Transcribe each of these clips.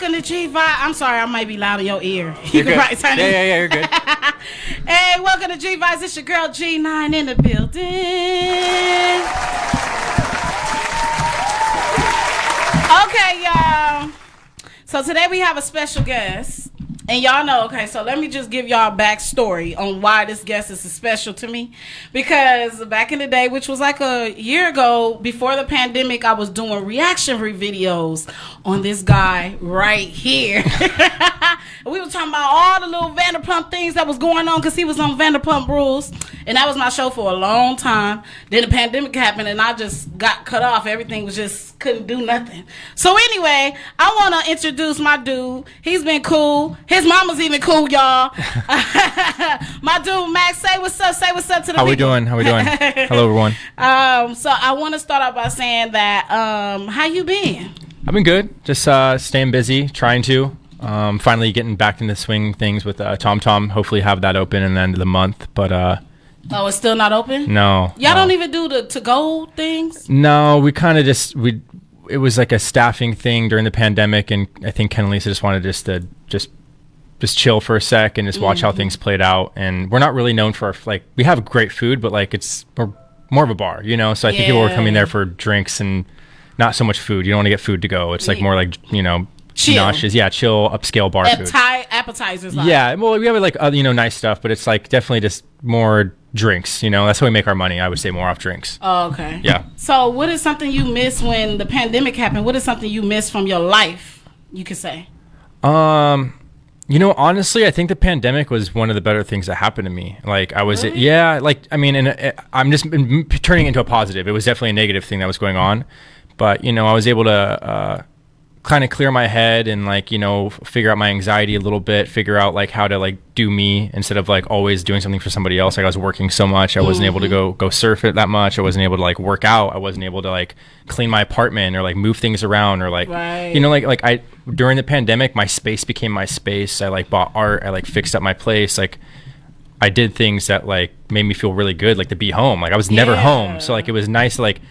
welcome to G5. I'm sorry, I might be loud in your ear. You're good. Probably turn it. Yeah, you're good. Hey, welcome to G5. It's your girl G9 in the building. Okay, y'all. So today we have a special guest. And y'all know, okay, so let me just give y'all a backstory on why this guest is special to me. Because back in the day, which was like a year ago, before the pandemic, I was doing reaction videos on this guy right here. We were talking about all the little Vanderpump things that was going on because he was on Vanderpump Rules. And that was my show for a long time. Then the pandemic happened and I just got cut off. Everything was just, couldn't do nothing. So anyway, I want to introduce my dude. He's been cool. His mama's even cool, y'all. My dude, Max, say what's up. Say what's up to the How we people. doing? How we doing? Hello, everyone. So I want to start out by saying that, how you been? I've been good. Just staying busy, trying to. Finally getting back in the swing of things with TomTom. Hopefully have that open in the end of the month. But oh, it's still not open? No. Y'all don't even do the to-go things? No, we kind of just it was like a staffing thing during the pandemic, and I think Ken and Lisa just wanted to just chill for a sec and just watch how things played out. And we're not really known for our, like, we have great food, but like we're more of a bar, you know. So I think people were coming there for drinks and not so much food. You don't want to get food to go. It's like more like, you know, chill. Nauseous, chill upscale bar food. Appetizers. Like. Yeah, well, we have like other, you know, nice stuff, but it's like definitely just more drinks. You know, that's how we make our money. I would say more off drinks. Oh, okay. Yeah. So, what is something you miss when the pandemic happened? What is something you miss from your life? You could say. You know, honestly, I think the pandemic was one of the better things that happened to me. Like, I was, really? yeah, like, I mean, and I'm just turning it into a positive. It was definitely a negative thing that was going on, but you know, I was able to kind of clear my head and like, you know, figure out my anxiety a little bit, figure out like how to like do me instead of like always doing something for somebody else. Like I was working so much, I wasn't able to go surf it that much. I wasn't able to like work out. I wasn't able to like clean my apartment or like move things around or like, you know, like I during the pandemic, my space became my space. I like bought art. I like fixed up my place. Like I did things that like made me feel really good, like to be home. Like I was never home, so like it was nice to like.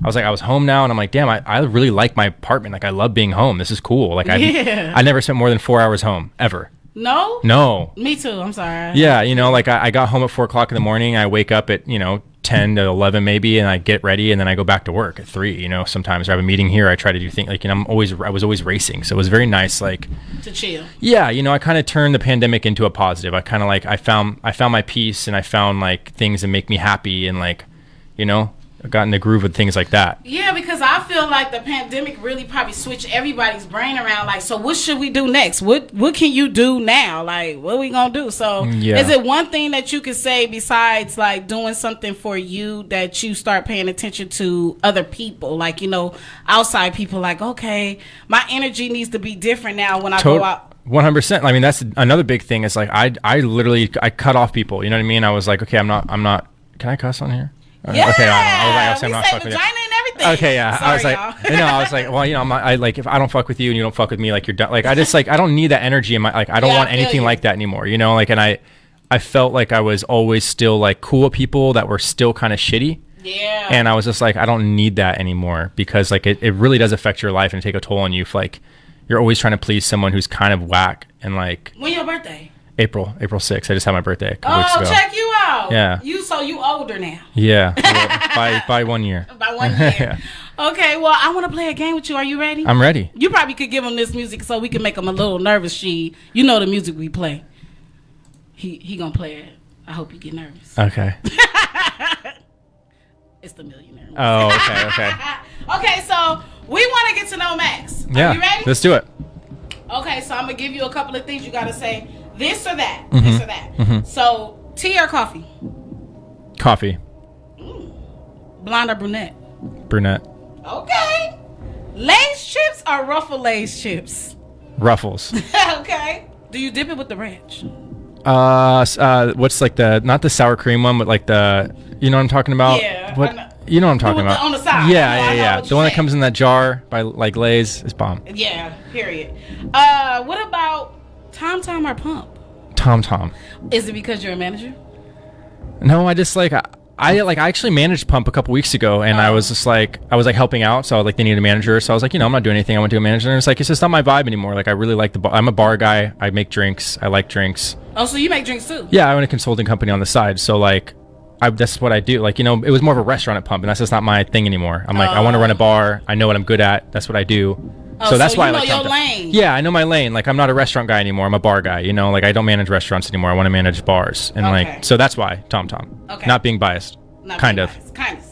I was home now, and I'm like, damn, I really like my apartment. Like, I love being home. This is cool. Like, I never spent more than 4 hours home, ever. No? No. Me too. I'm sorry. Yeah, you know, like, I got home at 4 o'clock in the morning. I wake up at, you know, 10 to 11 maybe, and I get ready, and then I go back to work at 3, you know, sometimes. I have a meeting here. I try to do things, like, you know, I was always racing, so it was very nice, like... To chill. Yeah, you know, I kind of turned the pandemic into a positive. I kind of, like, I found my peace, and I found, like, things that make me happy, and, like, you know... got in the groove with things like that. Yeah, because I feel like the pandemic really probably switched everybody's brain around. Like, so what should we do next? What can you do now? Like, what are we gonna do? So, is it one thing that you could say besides like doing something for you that you start paying attention to other people, like, you know, outside people? Like, okay, my energy needs to be different now when I go out. 100%. I mean, that's another big thing. Is like I literally cut off people. You know what I mean? I was like, okay, I'm not. Can I cuss on here? Yeah, okay, I we say vagina and everything. Okay, yeah. Sorry, I was like, I was like, well, you know, I like if I don't fuck with you and you don't fuck with me, like you're done. Like I just like I don't need that energy in my like I don't want anything like that anymore. You know, like and I felt like I was always still like cool with people that were still kind of shitty. Yeah. And I was just like, I don't need that anymore because like it really does affect your life and take a toll on you. If like you're always trying to please someone who's kind of whack and like. When your birthday? April 6th. I just had my birthday a couple weeks ago. Check you out. Yeah. You older now. Yeah. by 1 year. By 1 year. Yeah. Okay, well, I want to play a game with you. Are you ready? I'm ready. You probably could give him this music so we can make him a little nervous. You know the music we play. He gonna play it. I hope you get nervous. Okay. It's the Millionaire. Oh, okay. Okay, so we want to get to know Max. Yeah. Are you ready? Let's do it. Okay, so I'm gonna give you a couple of things you gotta say. This or that. This or that. So, tea or coffee? Coffee. Blonde or brunette? Brunette. Okay. Lay's chips or Ruffle Lay's chips? Ruffles. Okay. Do you dip it with the ranch? What's like not the sour cream one, but like you know what I'm talking about? Yeah. You know what I'm talking about? On the side. Yeah. The one that comes in that jar by like Lay's is bomb. Yeah. Period. What about TomTom or Pump? TomTom. Is it because you're a manager? No, I just like I actually managed Pump a couple weeks ago, and I was just like, helping out, so like they needed a manager, so I was like, I'm not doing anything, I want to do a manager, and it's like, it's just not my vibe anymore. Like I really like I'm a bar guy, I make drinks, I like drinks. Oh, so you make drinks too? Yeah, I own a consulting company on the side, so like that's what I do. Like, it was more of a restaurant at Pump, and that's just not my thing anymore. I'm like, I want to run a bar, I know what I'm good at, that's what I do. So that's why I like your lane. Yeah, I know my lane. Like I'm not a restaurant guy anymore. I'm a bar guy. Like I don't manage restaurants anymore. I want to manage bars, and like so that's why Tom. Okay. Not being biased. Kind of.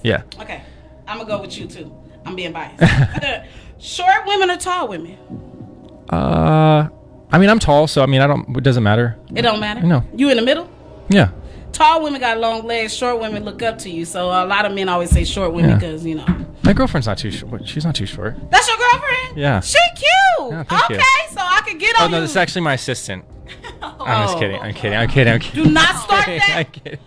Yeah. Okay. I'm gonna go with you too. I'm being biased. Short women or tall women? I mean, I'm tall, so I mean, it doesn't matter. It don't matter. No. You in the middle? Yeah. Tall women got long legs. Short women look up to you. So a lot of men always say short women because my girlfand's not too short. She's not too short. That's your girlfriend? Yeah. She cute. Yeah, thank you. So I could get on. Oh no, you. this is actually my assistant. I'm just kidding. I'm kidding. Do not start that. I'm kidding.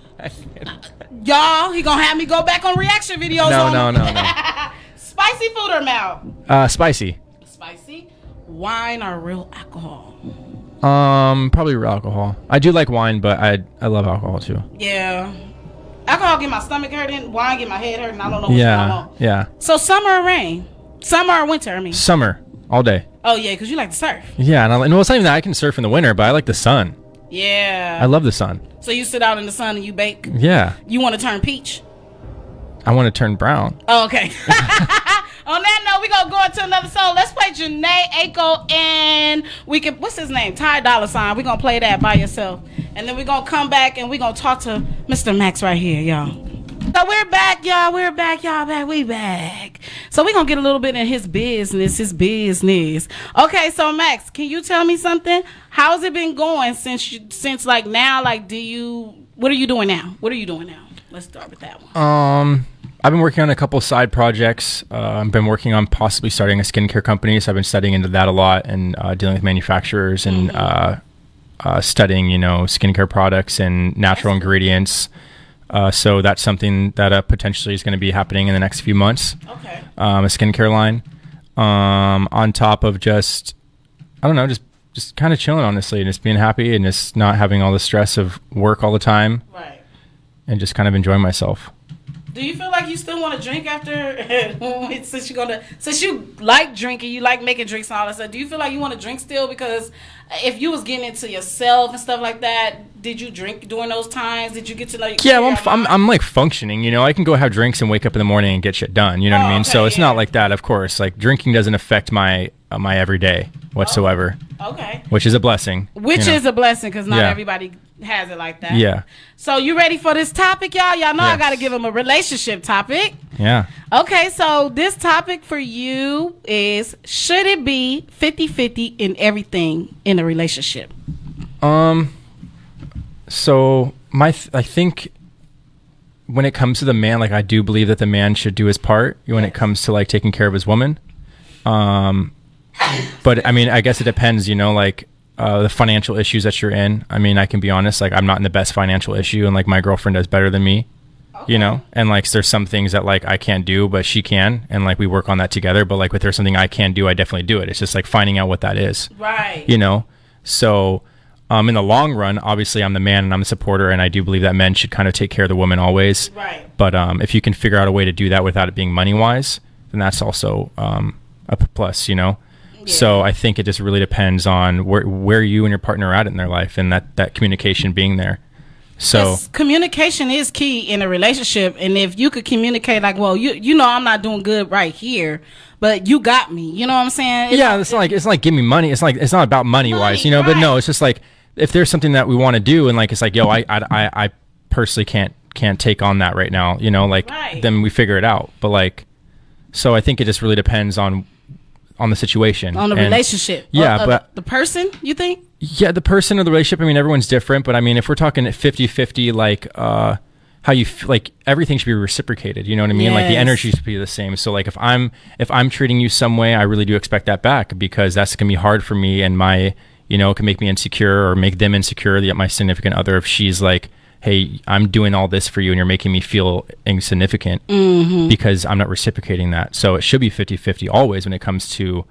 Y'all, he gonna have me go back on reaction videos. No. Spicy food or mild? Spicy. Spicy. Wine or real alcohol? Probably real alcohol. I do like wine, but I love alcohol too. Yeah. Alcohol get my stomach hurting, wine get my head hurting. I don't know what's going on. Yeah. So summer or rain? Summer or winter, I mean. Summer. All day. Oh, yeah, because you like to surf. Yeah, and well, it's not even that I can surf in the winter, but I like the sun. Yeah. I love the sun. So you sit out in the sun and you bake? Yeah. You want to turn peach? I want to turn brown. Oh, okay. On that note, we're going to go into another song. Let's play Janae Aiko and what's his name? Ty Dolla $ign. We're going to play that by yourself. And then we're going to come back and we're going to talk to Mr. Max right here, y'all. So we're back, y'all. We back. So we're going to get a little bit in his business. Okay, so Max, can you tell me something? How's it been going since like now? Like, what are you doing now? Let's start with that one. I've been working on a couple side projects. I've been working on possibly starting a skincare company, so I've been studying into that a lot and dealing with manufacturers and studying, skincare products and natural ingredients. So that's something that potentially is going to be happening in the next few months. Okay. A skincare line. On top of just kind of chilling, honestly, and just being happy and just not having all the stress of work all the time. Right. And just kind of enjoying myself. Do you feel like you still want to drink after, since you like drinking, you like making drinks and all that stuff, do you feel like you want to drink still? Because if you was getting into yourself and stuff like that, did you drink during those times? Did you get to know your Yeah, well, I'm like functioning, I can go have drinks and wake up in the morning and get shit done, you know what I mean? Okay, so it's not like that, of course. Like drinking doesn't affect my everyday whatsoever. Okay. Which is a blessing. Is a blessing because not everybody has it like that. Yeah. So you ready for this topic, y'all? Y'all know I got to give them a relationship topic. Yeah. Okay, so this topic for you is, should it be 50-50 in everything in a relationship? So I think when it comes to the man, like I do believe that the man should do his part when it comes to like taking care of his woman. But I mean, I guess it depends, like the financial issues that you're in. I mean, I can be honest, like I'm not in the best financial issue, and like my girlfriend does better than me, and like there's some things that like I can't do, but she can, and like we work on that together. But like if there's something I can do, I definitely do it. It's just like finding out what that is. Right. So in the long run, obviously I'm the man and I'm the supporter, and I do believe that men should kind of take care of the woman always. Right. But if you can figure out a way to do that without it being money wise, then that's also a plus, Yeah. So I think it just really depends on where you and your partner are at in their life, and that communication being there. So communication is key in a relationship, and if you could communicate like, well, I'm not doing good right here, but you got me. You know what I'm saying? It's not like give me money. It's not about money wise, right. But no, it's just like if there's something that we want to do, and like it's like, yo, I personally can't take on that right now. Right. Then we figure it out. But like, so I think it just really depends on the situation, on the relationship. Yeah, but the person, you think? Yeah, the person or the relationship. I mean, everyone's different, but I mean, if we're talking at 50-50, like how you like everything should be reciprocated. You know what I mean? Yes. Like the energy should be the same. So like if I'm treating you some way, I really do expect that back, because that's gonna be hard for me, and it can make me insecure or make them insecure. My significant other, if she's like, hey, I'm doing all this for you and you're making me feel insignificant because I'm not reciprocating that. So it should be 50-50 always when it comes to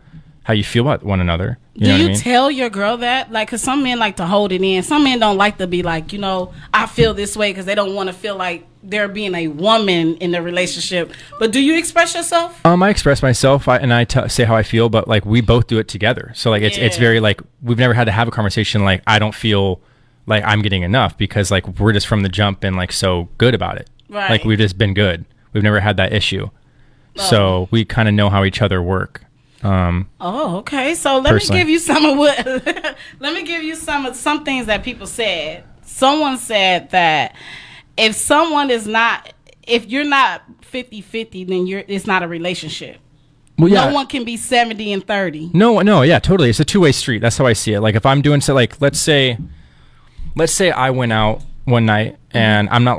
how you feel about one another. You know what I mean? Tell your girl that? Like, because some men like to hold it in. Some men don't like to be like, you know, I feel this way, because they don't want to feel like they're being a woman in the relationship. But do you express yourself? I express myself, and I say how I feel, but like we both do it together. So like it's very like we've never had to have a conversation like I don't feel like I'm getting enough, because like we're just from the jump and like so good about it. Right. Like we've just been good. We've never had that issue. Oh. So we kind of know how each other work. Okay. So let me give you some of what. Let me give you some things that people said. Someone said that if you're not 50-50, then it's not a relationship. Well, yeah. No one can be 70 and 30. No, yeah, totally. It's a two-way street. That's how I see it. Like if I'm doing so, like let's say I went out one night and I'm not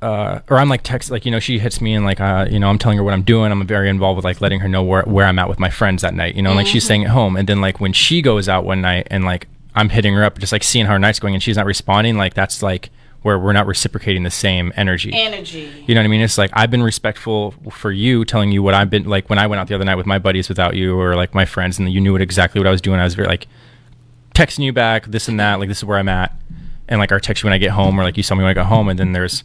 or I'm like text, like, you know, she hits me and like, you know, I'm telling her what I'm doing. I'm very involved with like letting her know where I'm at with my friends that night, you know, like she's staying at home. And then like when she goes out one night and like I'm hitting her up, just like seeing how her night's going and she's not responding, like that's like where we're not reciprocating the same energy. You know what I mean? It's like I've been respectful for you, telling you what I've been like when I went out the other night with my buddies without you, or like my friends, and you knew exactly what I was doing. I was very like texting you back, this and that, like this is where I'm at. And like our text you when I get home, or like you saw me when I got home, and then there's,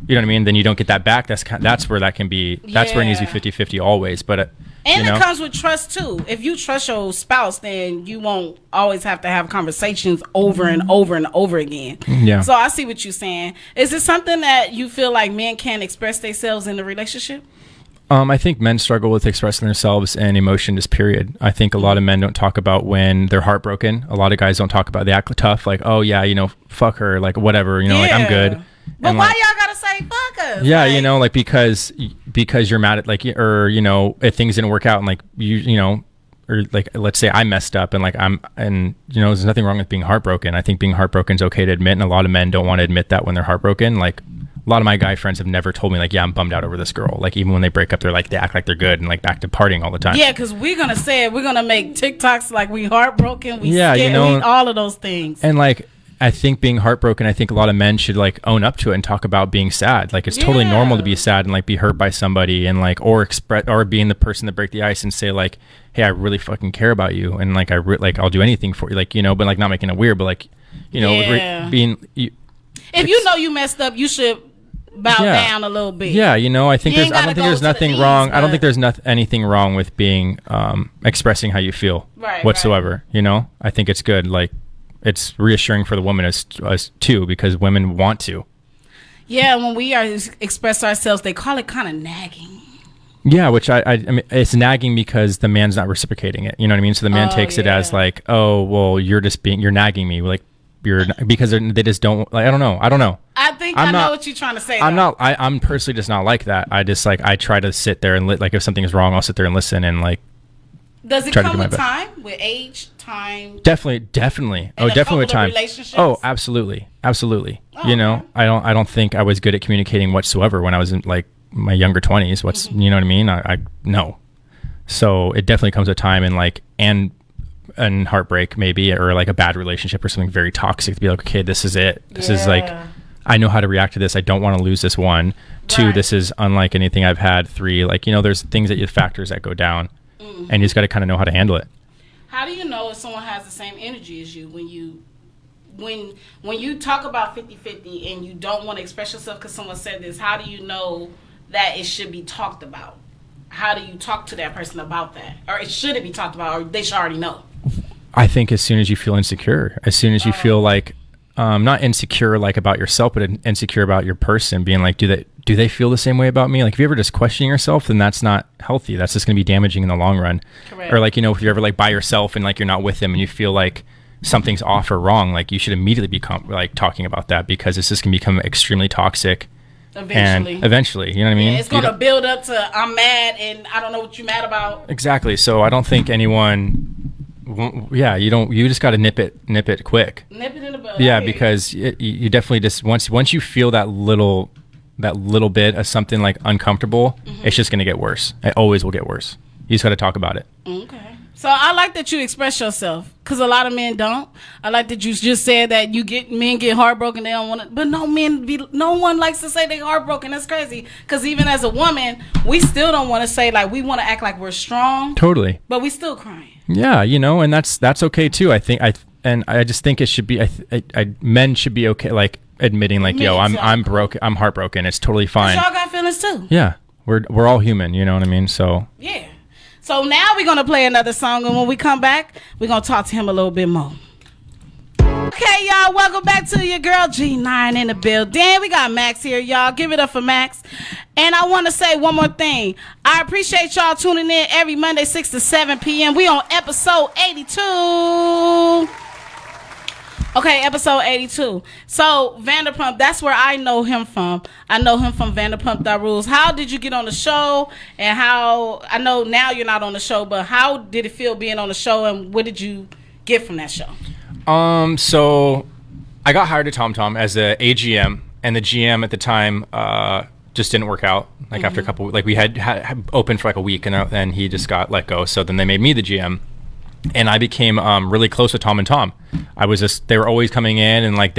you know what I mean? Then you don't get that back. That's where that can be. That's where it needs to be 50-50 always. But and it comes with trust too. If you trust your spouse, then you won't always have to have conversations over and over and over again. Yeah. So I see what you're saying. Is it something that you feel like men can't express themselves in the relationship? I think men struggle with expressing themselves and emotion, just period. I think a lot of men don't talk about when they're heartbroken. A lot of guys don't talk about, they act tough, like, oh yeah, you know, fuck her, like whatever, you know, like I'm good. But and why like, y'all gotta say fuck us? Yeah, like, you know, like because you're mad at like, or you know, if things didn't work out and like you know, or like let's say I messed up and like and you know, there's nothing wrong with being heartbroken. I think being heartbroken is okay to admit, and a lot of men don't want to admit that when they're heartbroken. Like a lot of my guy friends have never told me like, yeah, I'm bummed out over this girl. Like even when they break up, they're like, they act like they're good and like back to partying all the time. Yeah, because we're gonna say it. We're gonna make TikToks like we heartbroken. We scared, you know, all of those things. And like I think being heartbroken, I think a lot of men should like own up to it and talk about being sad. Like it's totally normal to be sad and like be hurt by somebody, and like or being the person to break the ice and say like, hey, I really fucking care about you, and like I'll do anything for you, like, you know, but like not making it weird, but like, you know, if you know you messed up, you should bow down a little bit. Yeah, you know, I don't think there's nothing wrong. I don't think there's anything wrong with being expressing how you feel whatsoever. Right. You know, I think it's good. Like it's reassuring for the woman as too, because women want to. Yeah, when we express ourselves, they call it kind of nagging. Yeah, which I mean, it's nagging because the man's not reciprocating it. You know what I mean? So the man takes it as like, oh, well, you're nagging me, like because they just don't like. I don't know. I think I know what you're trying to say. I'm personally just not like that. I just like I try to sit there and like if something is wrong, I'll sit there and listen and like. Does it come with time, with age, time? Definitely. Oh, definitely with time. Oh, absolutely. Oh, you know, I don't think I was good at communicating whatsoever when I was in like my younger 20s. You know what I mean? I no. So it definitely comes with time and like and heartbreak maybe, or like a bad relationship or something very toxic to be like, okay, this is it. This is like, I know how to react to this. I don't want to lose this one. Two, this is unlike anything I've had. Three, like, you know, there's factors that go down. And you just got to kind of know how to handle it. How do you know if someone has the same energy as you when you talk about 50-50 and you don't want to express yourself because someone said this? How do you know that it should be talked about? How do you talk to that person about that? Or should it be talked about, or they should already know? I think as soon as you feel insecure, as soon as you feel like not insecure like about yourself, but insecure about your person, being like, do they feel the same way about me? Like if you're ever just questioning yourself, then that's not healthy. That's just going to be damaging in the long run. Correct. Or like, you know, if you're ever like by yourself and like you're not with them and you feel like something's off or wrong, like you should immediately be like talking about that, because it's just going to become extremely toxic. Eventually, you know what I mean? It's going to build up to I'm mad and I don't know what you're mad about. Exactly. So I don't think anyone. Yeah, you just got to nip it quick. Nip it in the bud. Yeah, because you definitely just once you feel that little bit of something like uncomfortable, it's just going to get worse. It always will get worse. You just got to talk about it. Okay. So I like that you express yourself, because a lot of men don't. I like that you just said that men get heartbroken, they don't want to, but no one likes to say they heartbroken. That's crazy, because even as a woman, we still don't want to say, like, we want to act like we're strong. Totally. But we still crying. Yeah, and that's okay too. I just think it should be, men should be okay, like, admitting, like, yo, I'm broken, I'm heartbroken. It's totally fine. Y'all got feelings too. Yeah, we're all human. You know what I mean? So yeah. So now we're gonna play another song, and when we come back, we're gonna talk to him a little bit more. Okay, y'all, welcome back to your girl G9 in the building. We got Max here, y'all. Give it up for Max. And I want to say one more thing. I appreciate y'all tuning in every Monday, 6 to 7 p.m. We on episode 82. Okay, episode 82. So, Vanderpump, that's where I know him from. I know him from Vanderpump That Rules. How did you get on the show? And how, I know now you're not on the show, but how did it feel being on the show, and what did you get from that show? So I got hired at TomTom as a AGM, and the GM at the time just didn't work out. Like, after a couple, like, we had opened for like a week, and then he just got let go. So then they made me the GM. And I became really close with Tom and Tom. They were always coming in, and like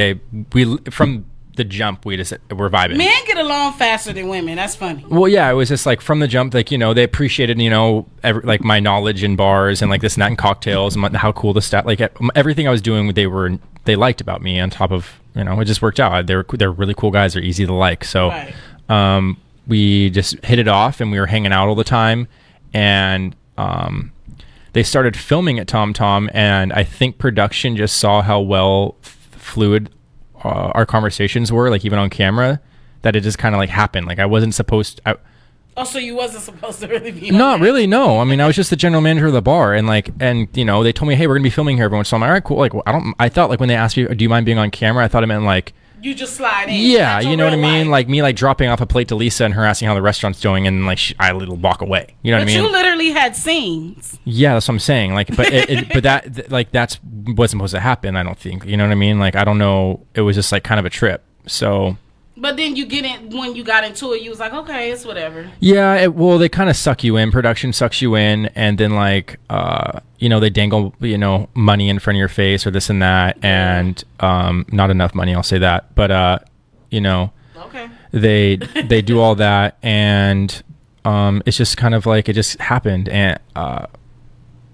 from the jump, we're vibing. Men get along faster than women. That's funny. Well, yeah, it was just like from the jump, like, they appreciated, like my knowledge in bars and like this and that and cocktails and how cool the stat, like everything I was doing, they liked about me. On top of, it just worked out. They're really cool guys. They're easy to like. So, right. We just hit it off, and we were hanging out all the time, and they started filming at TomTom, and I think production just saw how well fluid our conversations were, like even on camera, that it just kind of like happened. Like I wasn't supposed to, so you wasn't supposed to really be not really, no. I mean, I was just the general manager of the bar, and they told me, hey, we're gonna be filming here everyone. So I'm like, all right, cool. Like, I thought, like, when they asked me, do you mind being on camera, I thought it meant like you just slide in. Yeah, you know what I mean? Like me, like dropping off a plate to Lisa and her asking how the restaurant's doing, and like I walk away. You know what I mean? But you literally had scenes. Yeah, that's what I'm saying. Like, but that's wasn't supposed to happen. I don't think. You know what I mean? Like, I don't know. It was just like kind of a trip. So. But then when you got into it, you was like, okay, it's whatever. Yeah, they kind of suck you in. Production sucks you in, and then like, they dangle, money in front of your face or this and that, and not enough money, I'll say that. But okay, they do all that, and it's just kind of like it just happened, and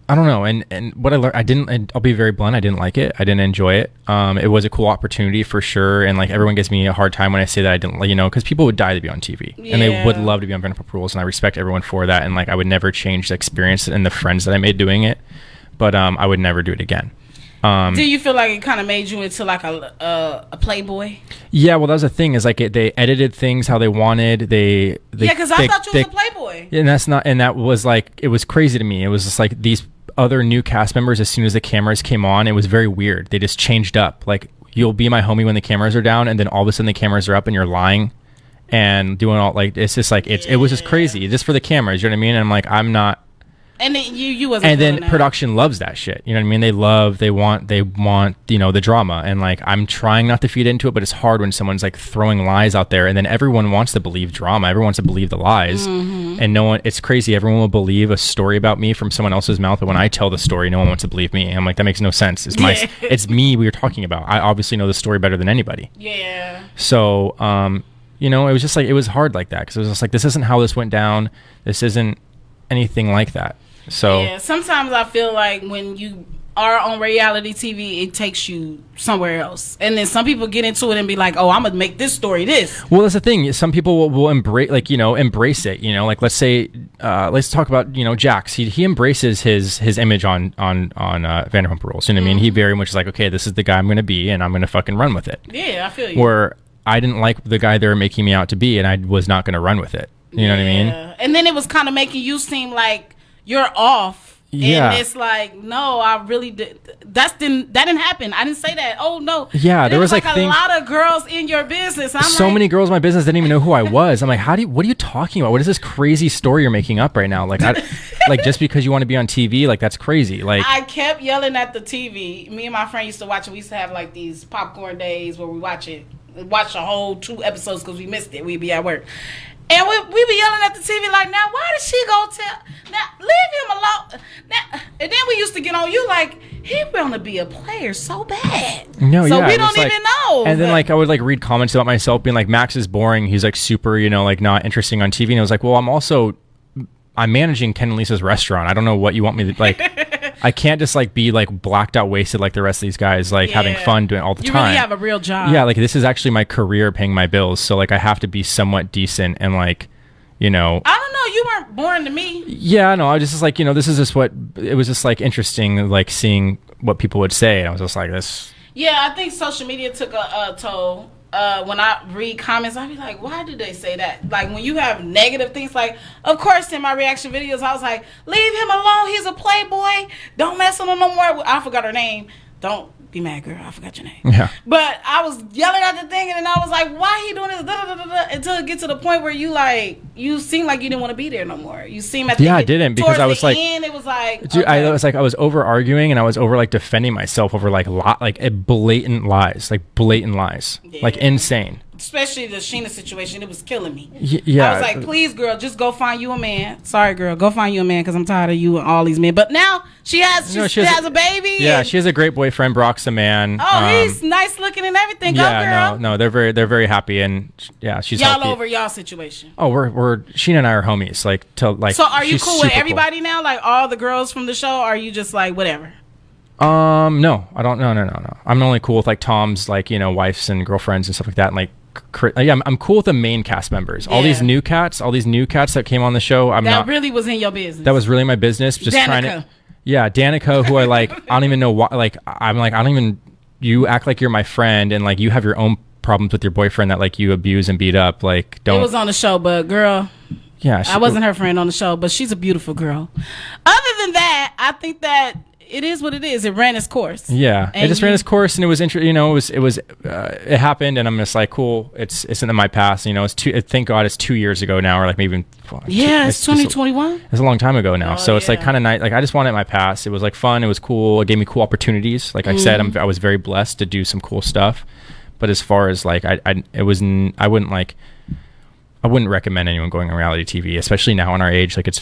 I don't know. And what I learned, I'll be very blunt, I didn't like it. I didn't enjoy it. It was a cool opportunity for sure. And like everyone gives me a hard time when I say that I didn't, because people would die to be on TV. Yeah. And they would love to be on Vanderpump Rules. And I respect everyone for that. And like, I would never change the experience and the friends that I made doing it. But I would never do it again. Do you feel like it kind of made you into like a playboy? Yeah, well, that was the thing, is like they edited things how they wanted. Yeah, because I thought you was a playboy. And that was like, it was crazy to me. It was just like these other new cast members, as soon as the cameras came on, it was very weird. They just changed up. Like, you'll be my homie when the cameras are down, and then all of a sudden the cameras are up and you're lying and doing all, like, it's just like it was just crazy just for the cameras. You know what I mean? And I'm like, I'm not. And then you wasn't. And then production loves that shit. You know what I mean? They want the drama. And like, I'm trying not to feed into it, but it's hard when someone's like throwing lies out there, and then everyone wants to believe drama. Everyone wants to believe the lies. Mm-hmm. And it's crazy. Everyone will believe a story about me from someone else's mouth, but when I tell the story, no one wants to believe me. And I'm like, that makes no sense. It's me we were talking about. I obviously know the story better than anybody. Yeah. So, it was just like, it was hard like that, because it was just like, this isn't how this went down. This isn't anything like that. So yeah, sometimes I feel like when you are on reality TV, it takes you somewhere else, and then some people get into it and be like, "Oh, I'm gonna make this story this." Well, that's the thing. Some people will embrace, embrace it. Like, let's say, let's talk about Jax. He embraces his image on Vanderpump Rules. You know what I mean? He very much is like, okay, this is the guy I'm gonna be, and I'm gonna fucking run with it. Yeah, I feel you. Where I didn't like the guy they were making me out to be, and I was not gonna run with it. You know what I mean? And then it was kind of making you seem like you're off. Yeah. And it's like, no, I really did. That didn't happen. I didn't say that. Oh no. Yeah, there was like a lot of girls in your business. Many girls in my business didn't even know who I was. I'm like, what are you talking about? What is this crazy story you're making up right now? Like, like, just because you want to be on TV, like, that's crazy. Like, I kept yelling at the TV. Me and my friend used to watch it. We used to have like these popcorn days where we watch the whole 2 episodes because we missed it. We'd be at work. And we be yelling at the TV like, now, why did she go tell? Now, leave him alone. Now, and then we used to get on you like, he want to be a player so bad. No, so yeah, we don't even know. And then like I would like read comments about myself being like, Max is boring. He's like super, like not interesting on TV. And I was like, well, I'm managing Ken and Lisa's restaurant. I don't know what you want me to like. I can't just like be like blacked out wasted like the rest of these guys, like having fun doing it all the time. You really have a real job. Yeah, like this is actually my career paying my bills. So like I have to be somewhat decent and like, I don't know. You weren't born to me. Yeah, no, I just like, this is just what, it was just like interesting, like seeing what people would say. And I was just like this. Yeah, I think social media took a toll. When I read comments, I be like, why did they say that? Like when you have negative things, like, of course in my reaction videos, I was like, leave him alone. He's a playboy. Don't mess with him no more. I forgot her name. Don't be mad, girl. I forgot your name. Yeah. But I was yelling at the thing, and then I was like, why he doing this? Until it gets to the point where you seem like you didn't want to be there no more. You seem at the I didn't, because I was like, end, it was like, dude, I was over arguing, and I was over like defending myself over like blatant lies, Yeah. like insane. Especially the Sheena situation, it was killing me. Yeah, I was like, please, girl, just go find you a man. Sorry, girl, go find you a man, because I'm tired of you and all these men. But now she has a baby. Yeah, she has a great boyfriend. Brock's the man. Oh, he's nice looking and everything. Go, girl. No, they're very happy, and yeah, she's y'all healthy. over y'all situation. Oh, we're Sheena and I are homies. So are you cool with everybody now? Like all the girls from the show? Or are you just like whatever? No, I don't. No. I'm only cool with like Tom's wives and girlfriends and stuff like that. And like, yeah, I'm cool with the main cast members. All these new cats that came on the show. That really was in your business. That was really my business. Just Danica. Trying to. Yeah, Danica, who I like. I don't even know why. Like, I'm like, I don't even. You act like you're my friend, and like you have your own problems with your boyfriend that like you abuse and beat up. Like, don't. It was on the show, but girl. Yeah, I wasn't her friend on the show, but she's a beautiful girl. Other than that, I think that it is what it is. It ran its course. Yeah, it just ran its course, and it was it happened, and I'm just like, cool. It's in my past. Thank God it's 2 years ago now, or like maybe even. It's 2021. It's a long time ago now, so it's like kind of nice. Like I just wanted it in my past. It was like fun. It was cool. It gave me cool opportunities. Like I said, I was very blessed to do some cool stuff. But as far as like I wouldn't recommend anyone going on reality TV, especially now in our age. Like it's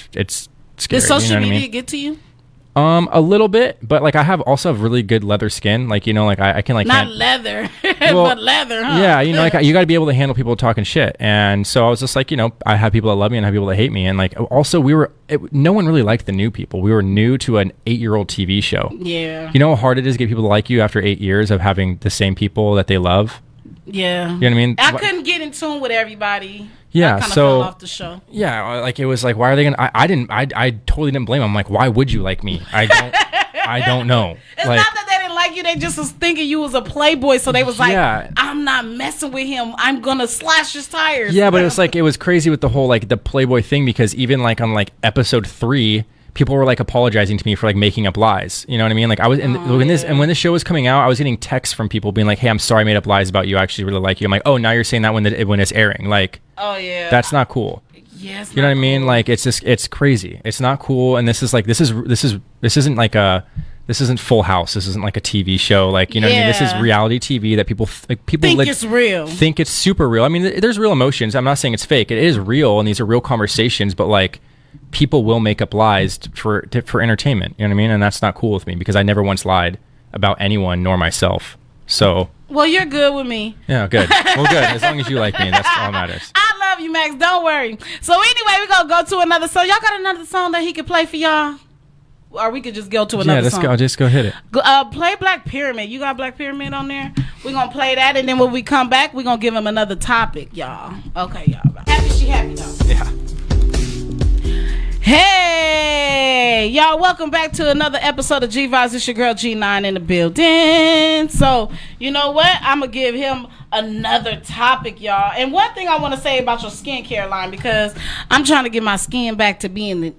scary. Did social media get to you? A little bit, but like I also have really good leather skin. Like like I can like not leather, but leather. Huh? Yeah, like you got to be able to handle people talking shit. And so I was just like, I have people that love me and I have people that hate me. And like also no one really liked the new people. We were new to an 8-year-old TV show. Yeah. You know how hard it is to get people to like you after 8 years of having the same people that they love. Yeah. You know what I mean? I couldn't get in tune with everybody. Yeah, I kind of fell off the show. Yeah, like it was like, why are they gonna? I totally didn't blame them. I'm like, why would you like me? I don't know. It's not that they didn't like you; they just was thinking you was a playboy, so they was like, yeah. I'm not messing with him. I'm gonna slash his tires. Yeah, but it was crazy with the whole like the playboy thing, because even like on like episode 3. People were like apologizing to me for like making up lies. You know what I mean? Like I was when this show was coming out, I was getting texts from people being like, "Hey, I'm sorry I made up lies about you. I actually really like you." I'm like, "Oh, now you're saying that when it's airing." Like, oh yeah, that's not cool. Yes, you know what I mean? Like it's crazy. It's not cool. And this isn't Full House. This isn't like a TV show. Like, you know what I mean? This is reality TV that people think it's real. Think it's super real. I mean, there's real emotions. I'm not saying it's fake. It is real, and these are real conversations. But like, people will make up lies for entertainment. You know what I mean? And that's not cool with me, because I never once lied about anyone nor myself. So. Well, you're good with me. Yeah, good. Well, good. As long as you like me, that's all that matters. I love you, Max. Don't worry. So anyway, we're gonna go to another song. Y'all got another song that he could play for y'all? Or we could just go to another song. Yeah, just go hit it. Play Black Pyramid. You got Black Pyramid on there? We're going to play that, and then when we come back, we're going to give him another topic, y'all. Okay, y'all. Happy she happy, though. Yeah. Hey, y'all, welcome back to another episode of G-Vibes. It's your girl G9 in the building. So, you know what? I'm going to give him another topic, y'all. And one thing I want to say about your skincare line, because I'm trying to get my skin back to being,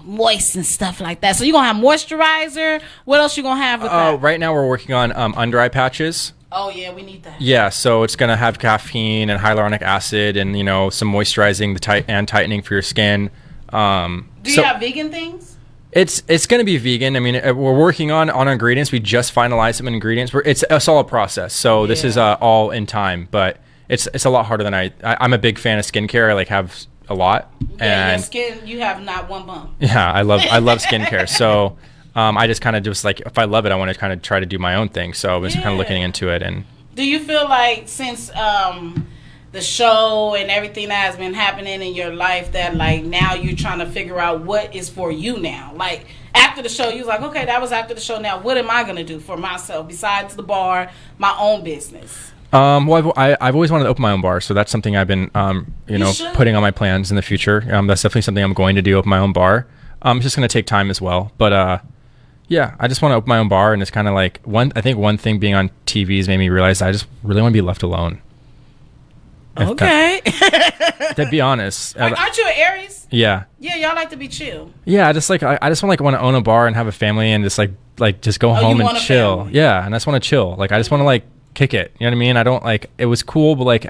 moist and stuff like that. So you're going to have moisturizer. What else you going to have with that? Right now we're working on under eye patches. Oh, yeah, we need that. Yeah, so it's going to have caffeine and hyaluronic acid and, some moisturizing and tightening for your skin. Do you have vegan things? It's going to be vegan. I mean, we're working on ingredients. We just finalized some ingredients. It's a solid process. So this is all in time, but it's a lot harder than I'm a big fan of skincare. I have a lot. Yeah, and your skin, you have not one bump. Yeah, I love skincare. So I just kind of just like, if I love it, I want to kind of try to do my own thing. So I was kind of looking into it. And do you feel like since the show and everything that has been happening in your life that like now you're trying to figure out what is for you now? Like after the show, you was like, okay, that was after the show. Now what am I going to do for myself besides the bar, my own business? Well, I've always wanted to open my own bar, so that's something I've been, putting on my plans in the future. That's definitely something I'm going to do, open my own bar. It's just going to take time as well. But, yeah, I just want to open my own bar, and it's kind of like, I think one thing being on TV has made me realize I just really want to be left alone. Okay. To be honest. Aren't you an Aries? Yeah. Yeah, y'all like to be chill. Yeah, I just want to own a bar and have a family and just just go home and chill. Yeah, and I just want to chill. Like I just want to kick it. You know what I mean? I don't it was cool, but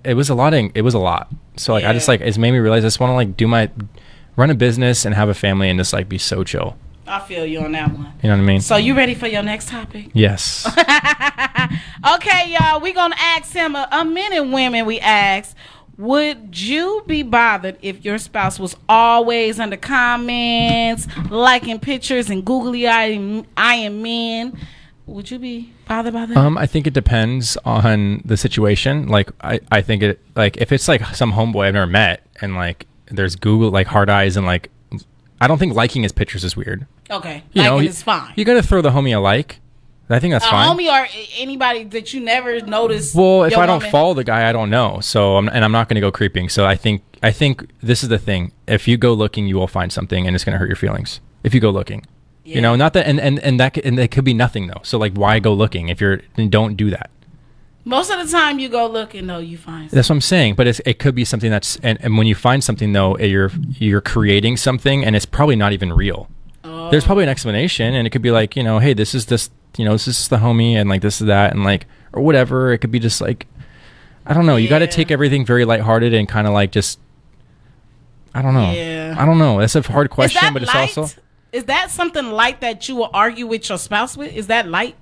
it was a lot. So I just it's made me realize I just want to run a business and have a family and just be so chill. I feel you on that one. You know what I mean? So you ready for your next topic? Yes. Okay, y'all. We're going to ask him a minute women. We asked, would you be bothered if your spouse was always under comments, liking pictures and googly eyeing men? Would you be bothered by that? I think it depends on the situation. I think it if it's some homeboy I've never met and there's Google hard eyes and I don't think liking his pictures is weird. Okay, liking is fine. You got to throw the homie a like. I think that's fine. A homie or anybody that you never noticed. Well, if I don't follow the guy, I don't know. So I'm not going to go creeping. So I think this is the thing. If you go looking, you will find something, and it's going to hurt your feelings. If you go looking, not that, and it could be nothing though. So why go looking if don't do that. Most of the time, you go looking though, you find something. That's what I'm saying. But it could be something that's and when you find something though, you're creating something, and it's probably not even real. Oh. There's probably an explanation, and it could be hey, this is this. This is the homie and this is that and or whatever. It could be just I don't know. You got to take everything very lighthearted and kind of just, I don't know. Yeah. I don't know. That's a hard question, but it's light? also. Is that something light that you will argue with your spouse with? Is that light?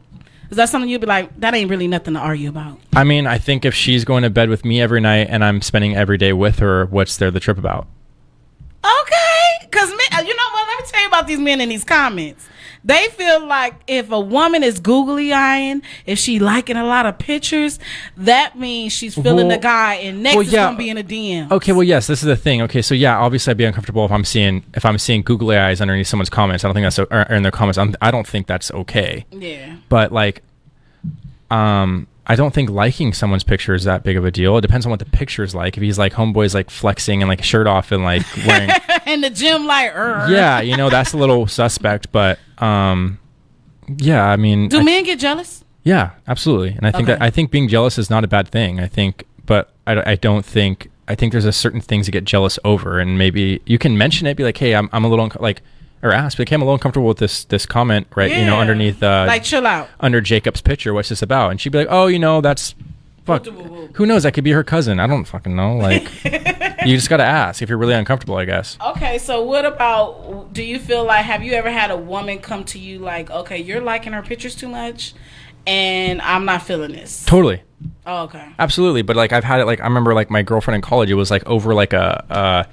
Is that something you'd be like, that ain't really nothing to argue about? I mean, I think if she's going to bed with me every night and I'm spending every day with her, what's the trip about? Okay. Because, you know what? Let me tell you about these men in these comments. They feel like if a woman is googly eyeing, if she liking a lot of pictures, that means she's feeling the guy, and next is gonna be in a DM. Okay, well, yes, this is the thing. Okay, so yeah, obviously I'd be uncomfortable if I'm seeing googly eyes underneath someone's comments. I don't think that's or in their comments. I don't think that's okay. Yeah. But I don't think liking someone's picture is that big of a deal. It depends on what the picture is like. If he's homeboy's flexing and shirt off and wearing in the gym yeah, that's a little suspect. But yeah, I mean, do men get jealous? Yeah, absolutely. And I think being jealous is not a bad thing. But I don't think. I think there's a certain things to get jealous over, and maybe you can mention it, be like, hey, I'm a little or ask, hey, I'm a little uncomfortable with this comment, right? Yeah. Underneath chill out under Jacob's picture. What's this about? And she'd be like, oh, that's fuck. Who knows? That could be her cousin. I don't fucking know. You just got to ask if you're really uncomfortable, I guess. Okay, so what about? Do you feel have you ever had a woman come to you okay, you're liking her pictures too much, and I'm not feeling this? Totally. Oh, okay. Absolutely, but I've had it. I remember my girlfriend in college. It was over a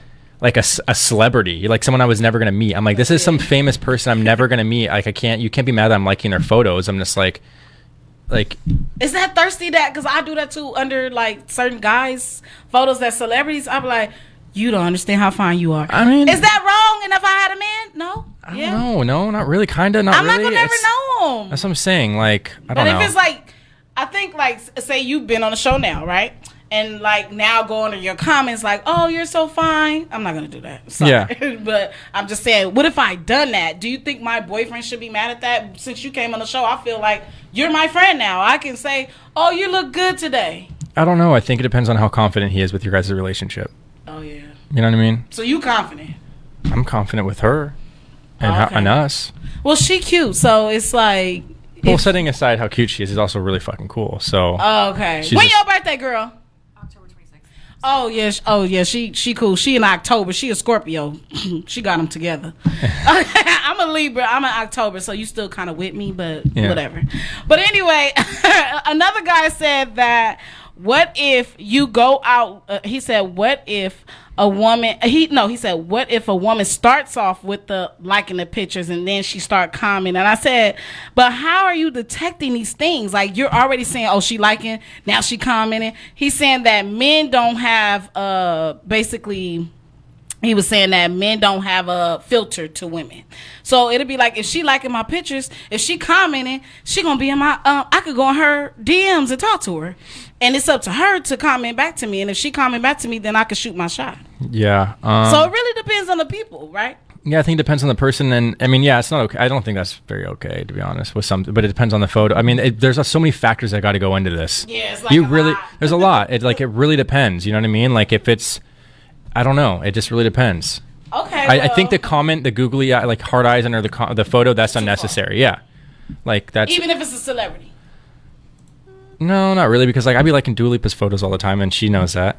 celebrity, someone I was never gonna meet. I'm this is some famous person I'm never gonna meet. You can't be mad that I'm liking their photos. I'm just is that thirsty? That because I do that too under certain guys' photos that celebrities. I'm you don't understand how fine you are. I mean, is that wrong? And if I had a man, no, I don't know. No, not really. Kinda, not I'm really. I'm not gonna never know him. That's what I'm saying. I don't know. But if it's I think say you've been on a show now, right? And now going to your comments oh, you're so fine. I'm not gonna do that. Sorry. Yeah. But I'm just saying, what if I done that? Do you think my boyfriend should be mad at that? Since you came on the show, I feel you're my friend now. I can say, oh, you look good today. I don't know. I think it depends on how confident he is with your guys' relationship. Oh yeah. You know what I mean? So you confident? I'm confident with her and us. Well, she cute, so it's well, setting aside how cute she is, she's also really fucking cool. So. Oh, okay. When your birthday, girl? October 26th. Oh yeah, she cool. She in October. She a Scorpio. She got them together. I'm a Libra. I'm in October, so you still kind of with me, but whatever. But anyway, another guy said that. What if you go out? He said, what if a woman, he said, what if a woman starts off with the liking the pictures and then she start commenting? And I said, but how are you detecting these things? Like, you're already saying, oh, she liking, now she commenting. He's saying that men don't have basically, he was saying that men don't have a filter to women. So it'll be like, if she liking my pictures, if she commenting, she gonna be in my I could go in her DMs and talk to her, and it's up to her to comment back to me. And if she comment back to me, then I can shoot my shot. Yeah. So it really depends on the people, right? Yeah, I think it depends on the person. And I mean, yeah, it's not okay. I don't think that's very okay, to be honest, with some, but it depends on the photo. I mean, there's so many factors that got to go into this. Yeah, it's like lot. There's a lot. It really depends. You know what I mean? Like, if it's, I don't know. It just really depends. Okay. I think the comment, the googly eye, like hard eyes under the photo, that's unnecessary. Yeah. Like, that's. Even if it's a celebrity. No, not really, because like I be liking Dua Lipa's photos all the time, and she knows that.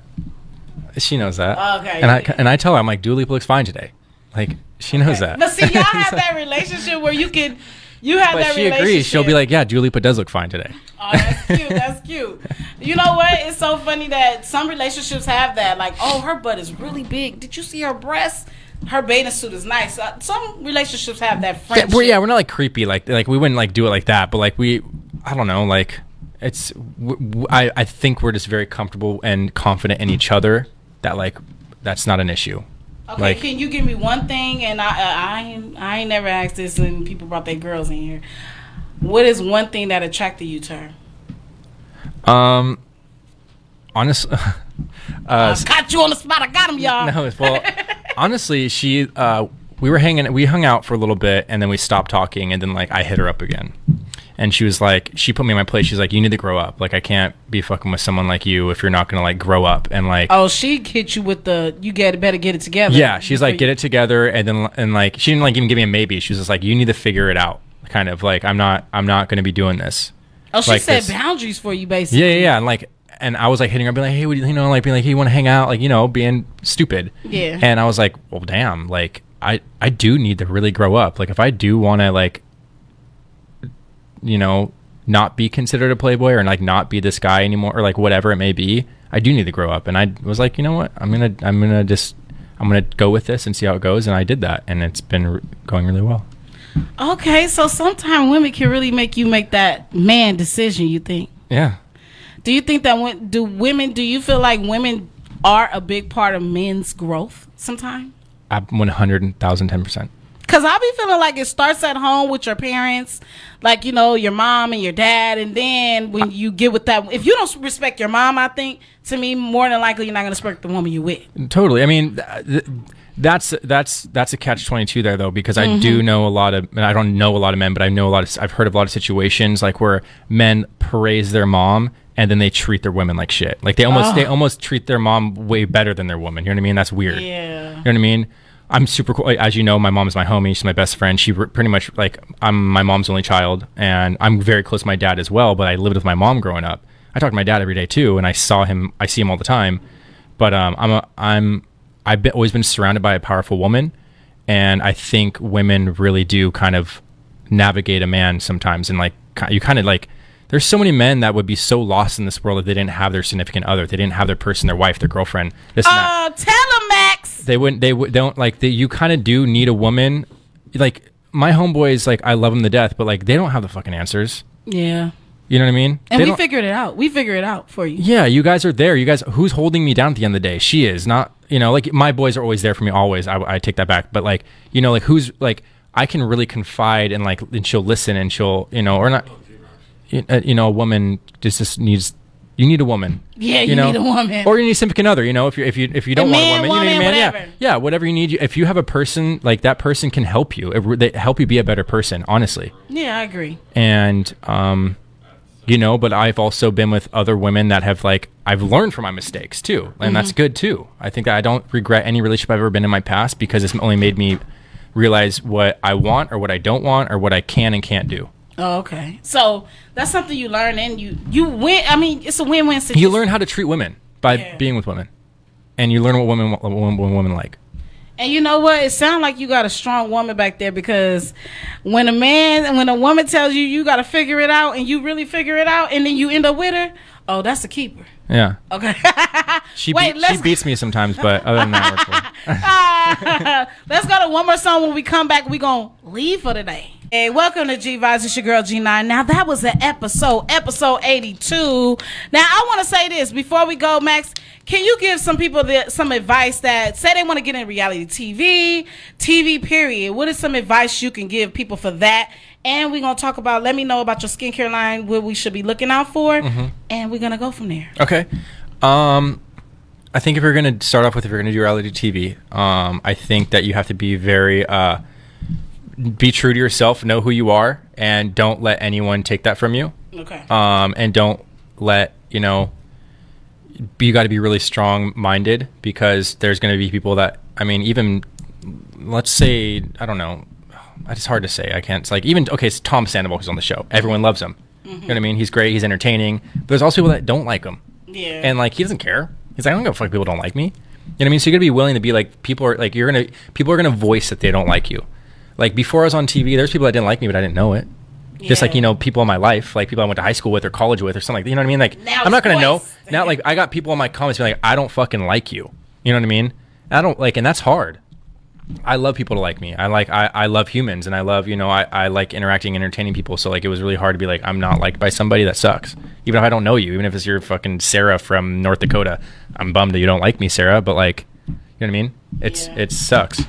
She knows that. Okay. And I tell her, I'm like, Dua Lipa looks fine today. Like, she knows that. But see, y'all have that relationship where you have but that she relationship. agrees. She'll be like, yeah, Dua Lipa does look fine today. Oh, that's cute. That's cute. You know what? It's so funny that some relationships have that. Like, oh, her butt is really big. Did you see her breasts? Her bathing suit is nice. Some relationships have that friendship. We're not like creepy. Like we wouldn't like do it like that. But like I don't know. Like, it's I think we're just very comfortable and confident in each other that like that's not an issue. Okay, like, can you give me one thing? And I ain't never asked this, and people brought their girls in here. What is one thing that attracted you to her? Honestly, I got you on the spot. I got him, y'all. No, well, honestly, we hung out for a little bit, and then we stopped talking, and then like I hit her up again. And she was like, she put me in my place. She's like, you need to grow up. Like, I can't be fucking with someone like you if you're not going to, like, grow up. And, like... Oh, she hit you with better get it together. Yeah, she's like, get it together. And like, she didn't, like, even give me a maybe. She was just like, you need to figure it out. Kind of, like, I'm not going to be doing this. Oh, she like set this. boundaries for you, basically. Yeah. And I was, like, hitting her, being like, hey, being like, hey, you want to hang out? Like, being stupid. Yeah. And I was like, well, damn. Like, I do need to really grow up. Like, if I do want to, like... not be considered a playboy or like not be this guy anymore or like whatever it may be, I do need to grow up. And I was like, you know what, I'm gonna go with this and see how it goes. And I did that, and it's been going really well. Okay, so sometimes women can really make you make that man decision, you think? Yeah. Do you think that do you feel like women are a big part of men's growth sometimes? 110%. Because I be feeling like it starts at home with your parents, like, your mom and your dad. And then when you get with that, if you don't respect your mom, I think, to me, more than likely, you're not going to respect the woman you with. Totally. I mean, that's a catch-22 there, though, because I do know a lot of, and I don't know a lot of men, but I've heard of a lot of situations like where men praise their mom and then they treat their women like shit. Like they almost treat their mom way better than their woman. You know what I mean? That's weird. Yeah. You know what I mean? I'm super cool. As you know, my mom is my homie. She's my best friend. She pretty much I'm my mom's only child, and I'm very close to my dad as well. But I lived with my mom growing up. I talk to my dad every day too, and I see him all the time. But I've always been surrounded by a powerful woman, and I think women really do kind of navigate a man sometimes. And like you kind of like, there's so many men that would be so lost in this world if they didn't have their significant other, if they didn't have their person, their wife, their girlfriend. This and that. Tell them, Max. You kind of do need a woman. Like my homeboys, like I love them to death, but like they don't have the fucking answers. Yeah. You know what I mean? And we figured it out. We figured it out for you. Yeah, you guys are there. You guys, who's holding me down at the end of the day? She is not. Like my boys are always there for me. Always. I take that back. But like, like who's like I can really confide and like, and she'll listen and she'll, or not. A woman just needs. You need a woman. Yeah, you need a woman, or you need a significant other. If you don't want a woman, you need a man. Whatever. Yeah, whatever you need. If you have a person, like that person can help you. They help you be a better person. Honestly. Yeah, I agree. And but I've also been with other women that have like I've learned from my mistakes too, and that's good too. I think that I don't regret any relationship I've ever been in my past because it's only made me realize what I want or what I don't want or what I can and can't do. Oh, okay. So that's something you learn, and you win. I mean, it's a win-win situation. You learn how to treat women by being with women, and you learn what women like. And you know what? It sounds like you got a strong woman back there, because when a woman tells you you got to figure it out, and you really figure it out, and then you end up with her, oh, that's a keeper. Yeah. Okay. She beats me sometimes, but other than that, let's go to one more song. When we come back, we gonna leave for today. Hey, welcome to G Vibes. It's your girl G9. Now that was an episode 82. Now I want to say this before we go, Max. Can you give some people some advice that say they want to get in reality TV period? What is some advice you can give people for that? And we're going to talk about, let me know about your skincare line, what we should be looking out for. Mm-hmm. And we're going to go from there. Okay. I think if you're going to start off with, if you're going to do reality TV, I think that you have to be be true to yourself, know who you are, and don't let anyone take that from you. Okay. And don't let, you got to be really strong-minded, because there's going to be people that, I mean, even, let's say, I don't know, it's hard to say. I can't. It's like it's Tom Sandoval who's on the show. Everyone loves him. Mm-hmm. You know what I mean? He's great. He's entertaining. But there's also people that don't like him. Yeah. And he doesn't care. He's like, I don't give a fuck if people don't like me. You know what I mean? So you're gonna be willing to be like, people are gonna voice that they don't like you. Like before I was on TV, there's people that didn't like me, but I didn't know it. Yeah. Just like, people in my life, like people I went to high school with or college with or something like that. You know what I mean? Like, now I'm not gonna know. Now, I got people in my comments being like, I don't fucking like you. You know what I mean? I don't and that's hard. I love people to like me. I love humans, and I love, I like interacting and entertaining people. So it was really hard to be like, I'm not liked by somebody. That sucks. Even if I don't know you, even if it's your fucking Sarah from North Dakota, I'm bummed that you don't like me, Sarah. But you know what I mean? It sucks.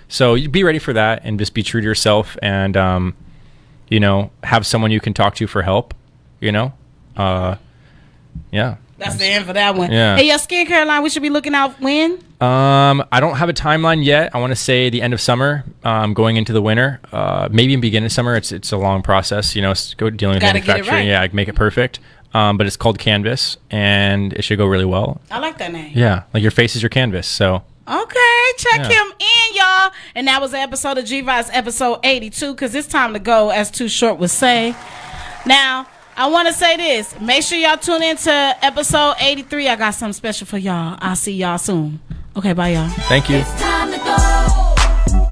So you be ready for that, and just be true to yourself, and have someone you can talk to for help. Yeah. That's the end for that one. Yeah. Hey, your skincare line, we should be looking out when? I don't have a timeline yet. I want to say the end of summer, going into the winter. Maybe in beginning of summer. It's a long process, dealing with manufacturing. Yeah, make it perfect. But it's called Canvas, and it should go really well. I like that name. Yeah, your face is your canvas. So. Okay, check him in, y'all. And that was the episode of G Vibes, episode 82, because it's time to go, as Too Short would say. Now, I want to say this. Make sure y'all tune in to episode 83. I got something special for y'all. I'll see y'all soon. Okay, bye, y'all. Thank you. It's time to go.